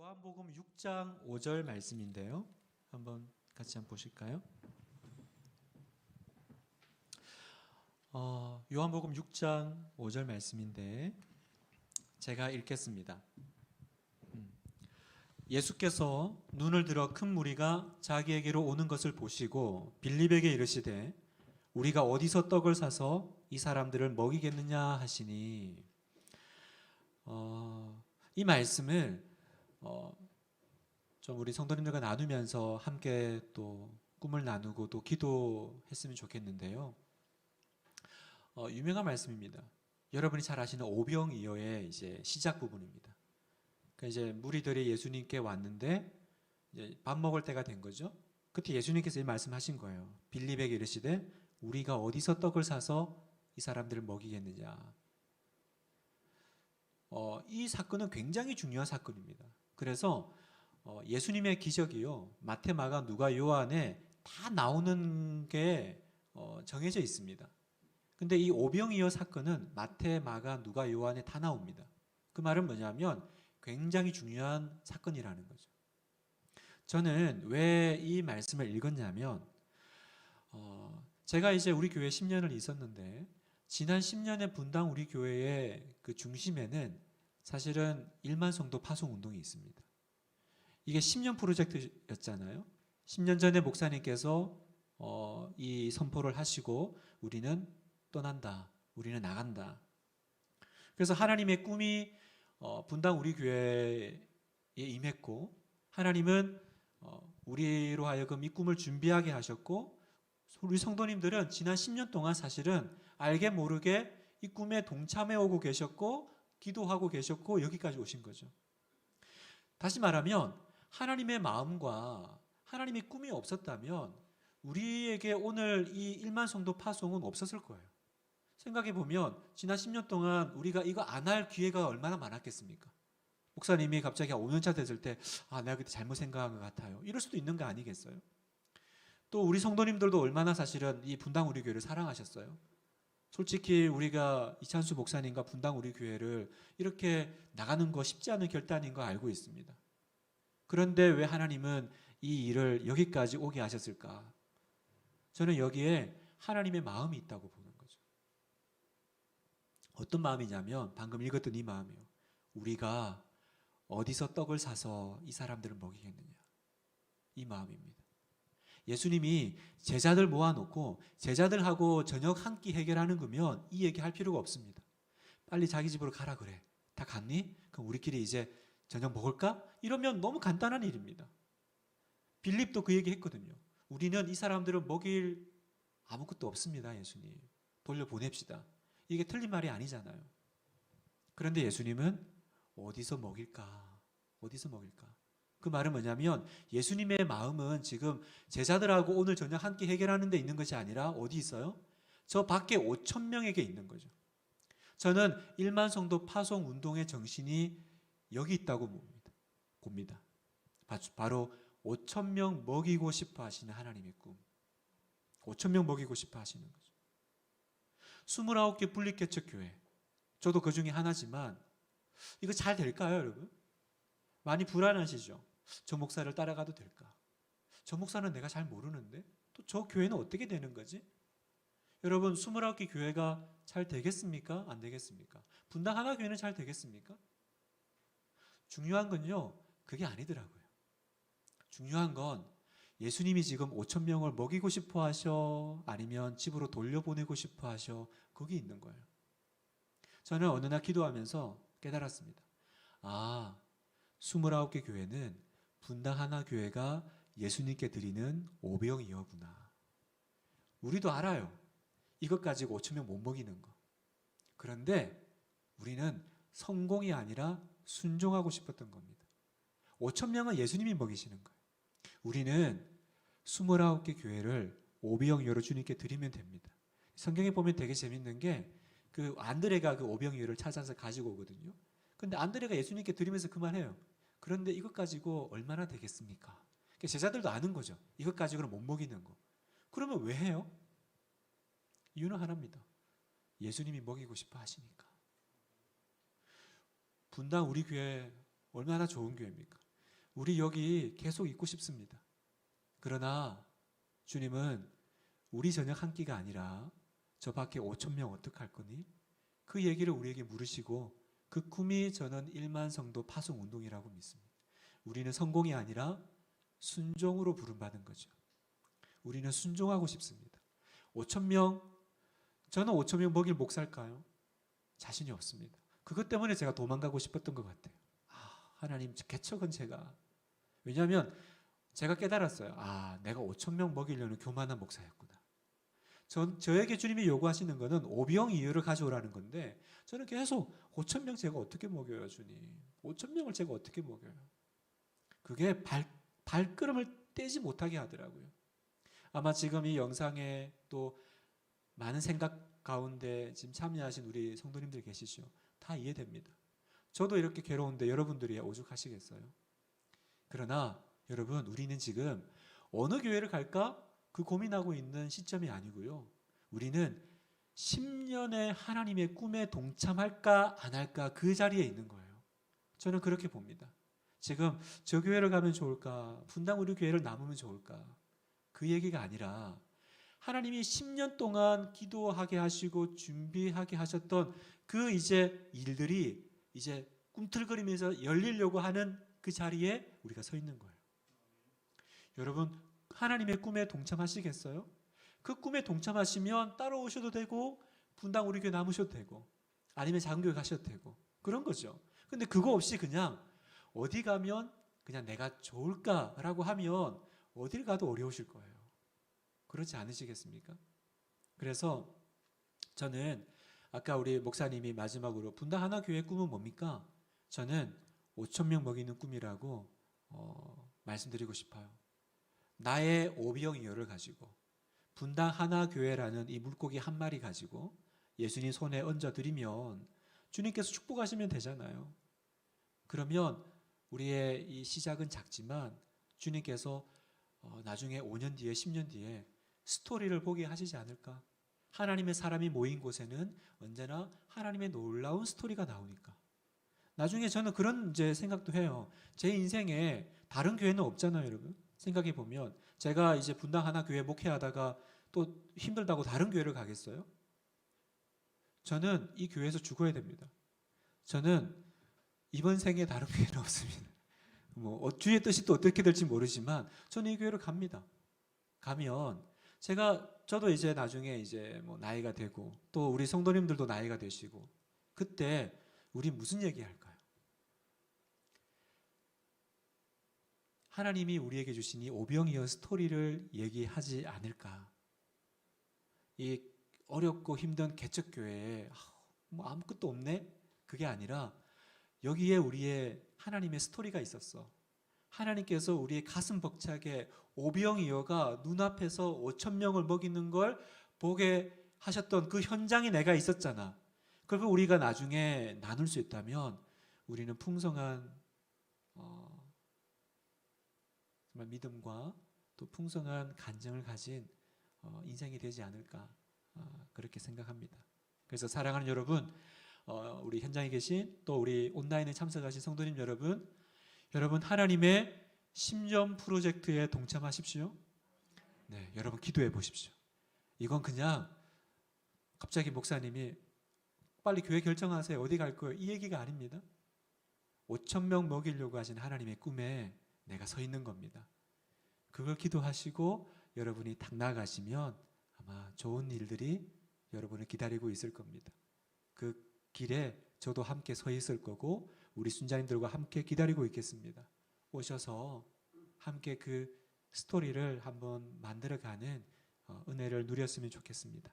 요한복음 6장 5절 말씀인데요. 한번 같이 한번 보실까요? 요한복음 6장 5절 말씀인데 제가 읽겠습니다. 예수께서 눈을 들어 큰 무리가 자기에게로 오는 것을 보시고 빌립에게 이르시되 우리가 어디서 떡을 사서 이 사람들을 먹이겠느냐 하시니 이 말씀을 좀 우리 성도님들과 나누면서 함께 또 꿈을 나누고 또 기도했으면 좋겠는데요. 유명한 말씀입니다. 여러분이 잘 아시는 오병이어의 이제 시작 부분입니다. 그러니까 이제 무리들이 예수님께 왔는데 이제 밥 먹을 때가 된 거죠. 그때 예수님께서 이 말씀하신 거예요. 빌립에게 이르시되 우리가 어디서 떡을 사서 이 사람들을 먹이겠느냐. 이 사건은 굉장히 중요한 사건입니다. 그래서 예수님의 기적이요 마태, 마가, 누가, 요한에 다 나오는 게 정해져 있습니다. 근데 이 오병이어 사건은 마태, 마가, 누가, 요한에 다 나옵니다. 그 말은 뭐냐면 굉장히 중요한 사건이라는 거죠. 저는 왜 이 말씀을 읽었냐면 제가 이제 우리 교회 10년을 있었는데 지난 10년의 분당 우리 교회의 그 중심에는 사실은 1만 성도 파송 운동이 있습니다. 이게 10년 프로젝트였잖아요. 10년 전에 목사님께서 이 선포를 하시고 우리는 떠난다. 우리는 나간다. 그래서 하나님의 꿈이 분당 우리 교회에 임했고 하나님은 우리로 하여금 이 꿈을 준비하게 하셨고 우리 성도님들은 지난 10년 동안 사실은 알게 모르게 이 꿈에 동참해 오고 계셨고 기도하고 계셨고 여기까지 오신 거죠. 다시 말하면 하나님의 마음과 하나님의 꿈이 없었다면 우리에게 오늘 이 1만 성도 파송은 없었을 거예요. 생각해 보면 지난 10년 동안 우리가 이거 안 할 기회가 얼마나 많았겠습니까? 목사님이 갑자기 5년차 됐을 때 내가 그때 잘못 생각한 것 같아요. 이럴 수도 있는 거 아니겠어요? 또 우리 성도님들도 얼마나 사실은 이 분당 우리 교회를 사랑하셨어요. 솔직히 우리가 이찬수 목사님과 분당 우리 교회를 이렇게 나가는 거 쉽지 않은 결단인 거 알고 있습니다. 그런데 왜 하나님은 이 일을 여기까지 오게 하셨을까? 저는 여기에 하나님의 마음이 있다고 보는 거죠. 어떤 마음이냐면 방금 읽었던 이 마음이요. 우리가 어디서 떡을 사서 이 사람들을 먹이겠느냐. 이 마음입니다. 예수님이 제자들 모아놓고 제자들하고 저녁 한 끼 해결하는 거면 이 얘기 할 필요가 없습니다. 빨리 자기 집으로 가라 그래. 다 갔니? 그럼 우리끼리 이제 저녁 먹을까? 이러면 너무 간단한 일입니다. 빌립도 그 얘기 했거든요. 우리는 이 사람들을 먹일 아무것도 없습니다. 예수님. 돌려보냅시다. 이게 틀린 말이 아니잖아요. 그런데 예수님은 어디서 먹일까? 어디서 먹일까? 그 말은 뭐냐면 예수님의 마음은 지금 제자들하고 오늘 저녁 한 끼 해결하는 데 있는 것이 아니라 어디 있어요? 저 밖에 5천 명에게 있는 거죠. 저는 1만 성도 파송 운동의 정신이 여기 있다고 봅니다. 바로 5천 명 먹이고 싶어 하시는 하나님의 꿈. 5천 명 먹이고 싶어 하시는 거죠. 29개 분립개척 교회. 저도 그 중에 하나지만 이거 잘 될까요, 여러분? 많이 불안하시죠? 저 목사를 따라가도 될까? 저 목사는 내가 잘 모르는데 또 저 교회는 어떻게 되는 거지? 여러분 29개 교회가 잘 되겠습니까? 안 되겠습니까? 분당 하나 교회는 잘 되겠습니까? 중요한 건요 그게 아니더라고요. 중요한 건 예수님이 지금 5천 명을 먹이고 싶어 하셔 아니면 집으로 돌려보내고 싶어 하셔 거기 있는 거예요. 저는 어느 날 기도하면서 깨달았습니다. 29개 교회는 분당 하나 교회가 예수님께 드리는 오병이어구나. 우리도 알아요. 이것 가지고 5천 명 못 먹이는 거. 그런데 우리는 성공이 아니라 순종하고 싶었던 겁니다. 5천 명은 예수님이 먹이시는 거예요. 우리는 29개 교회를 오병이어로 주님께 드리면 됩니다. 성경에 보면 되게 재밌는 게 그 안드레가 그 오병이어를 찾아서 가지고 오거든요. 근데 안드레가 예수님께 드리면서 그만해요. 그런데 이것 가지고 얼마나 되겠습니까? 제자들도 아는 거죠. 이것 가지고는 못 먹이는 거. 그러면 왜 해요? 이유는 하나입니다. 예수님이 먹이고 싶어 하시니까. 분당 우리 교회 얼마나 좋은 교회입니까? 우리 여기 계속 있고 싶습니다. 그러나 주님은 우리 저녁 한 끼가 아니라 저 밖에 5천 명 어떡할 거니? 그 얘기를 우리에게 물으시고 그 꿈이 저는 1만 성도 파송 운동이라고 믿습니다. 우리는 성공이 아니라 순종으로 부름받은 거죠. 우리는 순종하고 싶습니다. 5천 명, 저는 5천 명 먹일 목사일까요? 자신이 없습니다. 그것 때문에 제가 도망가고 싶었던 것 같아요. 하나님, 개척은 제가. 왜냐하면 제가 깨달았어요. 내가 5천 명 먹이려는 교만한 목사였구나. 저에게 주님이 요구하시는 것은 오병이어를 가져오라는 건데 저는 계속 5천 명 제가 어떻게 먹여요, 주님? 5천 명을 제가 어떻게 먹여요? 그게 발걸음을 떼지 못하게 하더라고요. 아마 지금 이 영상에 또 많은 생각 가운데 지금 참여하신 우리 성도님들 계시죠? 다 이해됩니다. 저도 이렇게 괴로운데 여러분들이 오죽하시겠어요? 그러나 여러분, 우리는 지금 어느 교회를 갈까? 그 고민하고 있는 시점이 아니고요. 우리는 10년의 하나님의 꿈에 동참할까 안 할까 그 자리에 있는 거예요. 저는 그렇게 봅니다. 지금 저 교회를 가면 좋을까? 분당 우리 교회를 남으면 좋을까? 그 얘기가 아니라 하나님이 10년 동안 기도하게 하시고 준비하게 하셨던 그 이제 일들이 이제 꿈틀거리면서 열리려고 하는 그 자리에 우리가 서 있는 거예요. 여러분, 하나님의 꿈에 동참하시겠어요? 그 꿈에 동참하시면 따라오셔도 되고 분당 우리 교회 남으셔도 되고 아니면 작은 교회 가셔도 되고 그런 거죠. 근데 그거 없이 그냥 어디 가면 그냥 내가 좋을까라고 하면 어딜 가도 어려우실 거예요. 그렇지 않으시겠습니까? 그래서 저는 아까 우리 목사님이 마지막으로 분당 하나교회 꿈은 뭡니까? 저는 5천 명 먹이는 꿈이라고 말씀드리고 싶어요. 나의 오병이어를 가지고 분당 하나교회라는 이 물고기 한 마리 가지고 예수님 손에 얹어드리면 주님께서 축복하시면 되잖아요. 그러면 우리의 이 시작은 작지만 주님께서 나중에 5년 뒤에 10년 뒤에 스토리를 보게 하시지 않을까? 하나님의 사람이 모인 곳에는 언제나 하나님의 놀라운 스토리가 나오니까. 나중에 저는 그런 이제 생각도 해요. 제 인생에 다른 교회는 없잖아요, 여러분. 생각해 보면 제가 이제 분당 하나 교회 목회하다가 또 힘들다고 다른 교회를 가겠어요? 저는 이 교회에서 죽어야 됩니다. 저는 이번 생에 다른 교회는 없습니다. 주의 뜻이 또 어떻게 될지 모르지만 저는 이 교회로 갑니다. 가면 저도 이제 나중에 이제 나이가 되고 또 우리 성도님들도 나이가 되시고 그때 우리 무슨 얘기할까요? 하나님이 우리에게 주신 이 오병이어 스토리를 얘기하지 않을까? 이 어렵고 힘든 개척교회에 아무것도 없네? 그게 아니라 여기에 우리의 하나님의 스토리가 있었어. 하나님께서 우리의 가슴 벅차게 오병이어가 눈앞에서 5천 명을 먹이는 걸 보게 하셨던 그 현장에 내가 있었잖아. 그걸 우리가 나중에 나눌 수 있다면 우리는 풍성한 정말 믿음과 또 풍성한 간증을 가진 인생이 되지 않을까 그렇게 생각합니다. 그래서 사랑하는 여러분, 우리 현장에 계신 또 우리 온라인에 참석하신 성도님 여러분 하나님의 10년 프로젝트에 동참하십시오. 네, 여러분 기도해 보십시오. 이건 그냥 갑자기 목사님이 빨리 교회 결정하세요. 어디 갈 거예요? 이 얘기가 아닙니다. 5천 명 먹이려고 하신 하나님의 꿈에 내가 서 있는 겁니다. 그걸 기도하시고 여러분이 딱 나가시면 아마 좋은 일들이 여러분을 기다리고 있을 겁니다. 그 길에 저도 함께 서 있을 거고 우리 순자님들과 함께 기다리고 있겠습니다. 오셔서 함께 그 스토리를 한번 만들어가는 은혜를 누렸으면 좋겠습니다.